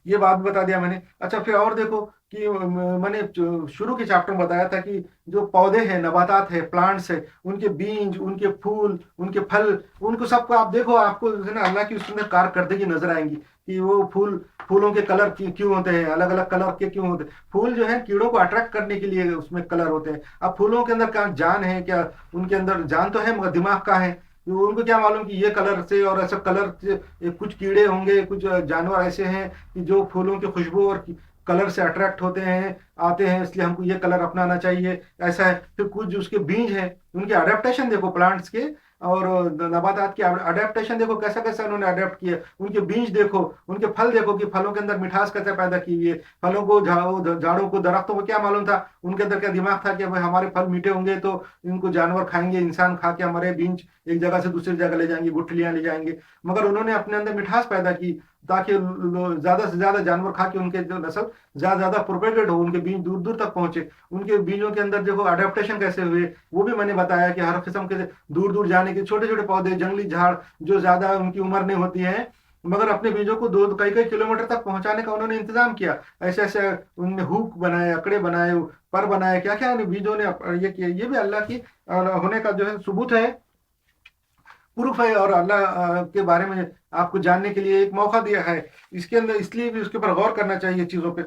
ये बात भी बता दिया मैंने। अच्छा फिर और देखो कि मैंने शुरू के चैप्टर में बताया था कि जो पौधे हैं, नबातात है, प्लांट्स है, उनके बीज, उनके फूल, उनके फल, उनको सबको आप देखो, आपको जो है ना अल्लाह की उसके अंदर कारकर्दगी नजर आएंगी कि वो फूलों के कलर क्यों होते हैं, अलग अलग कलर के क्यों होते हैं। फूल जो है कीड़ों को अट्रैक्ट करने के लिए उसमें कलर होते हैं। अब फूलों के अंदर क्या जान है क्या? उनके अंदर जान तो है मगर दिमाग का है। तो उनको क्या मालूम कि ये कलर से और ऐसा कलर से कुछ कीड़े होंगे, कुछ जानवर ऐसे हैं कि जो फूलों की खुशबू और कलर से अट्रैक्ट होते हैं, आते हैं, इसलिए हमको ये कलर अपनाना चाहिए, ऐसा है। फिर कुछ जो उसके बीज हैं, उनके अडेप्टेशन देखो प्लांट्स के और नबातात के अडेप्टेशन देखो, कैसा कैसा उन्होंने अडेप्ट किया। उनके बीज देखो, उनके फल देखो कि फलों के अंदर मिठास कैसे पैदा की हुई है। फलों को, झाड़ों को, दरख्तों को क्या मालूम था, उनके अंदर क्या दिमाग था कि भाई हमारे फल मीठे होंगे तो इनको जानवर खाएंगे, इंसान खा के हमारे बीज एक जगह से दूसरी जगह ले जाएंगे, गुठलियां ले जाएंगे। मगर उन्होंने अपने अंदर मिठास पैदा की ताकि ज्यादा से ज्यादा जानवर खा के उनके जो नस्ल ज्यादा ज्यादा प्रोपेगेट हो, उनके बीज दूर दूर तक पहुंचे। उनके बीजों के अंदर देखो अडेप्टेशन कैसे हुए, वो भी मैंने बताया कि हर किस्म के दूर दूर जाने के छोटे छोटे पौधे, जंगली झाड़ जो ज्यादा उनकी उम्र नहीं होती है, मगर अपने बीजों को दो कई कई किलोमीटर तक पहुंचाने का उन्होंने इंतजाम किया। ऐसे ऐसे उनने हुक बनाए, अकड़े बनाए, पर बनाए, क्या क्या बीजों ने ये किया। ये भी अल्लाह की होने का जो है सबूत है, प्रूफ है। और अल्लाह के बारे में आपको जानने के लिए एक मौका दिया है। इसके अंदर इसलिए भी उसके ऊपर गौर करना चाहिए चीजों पे।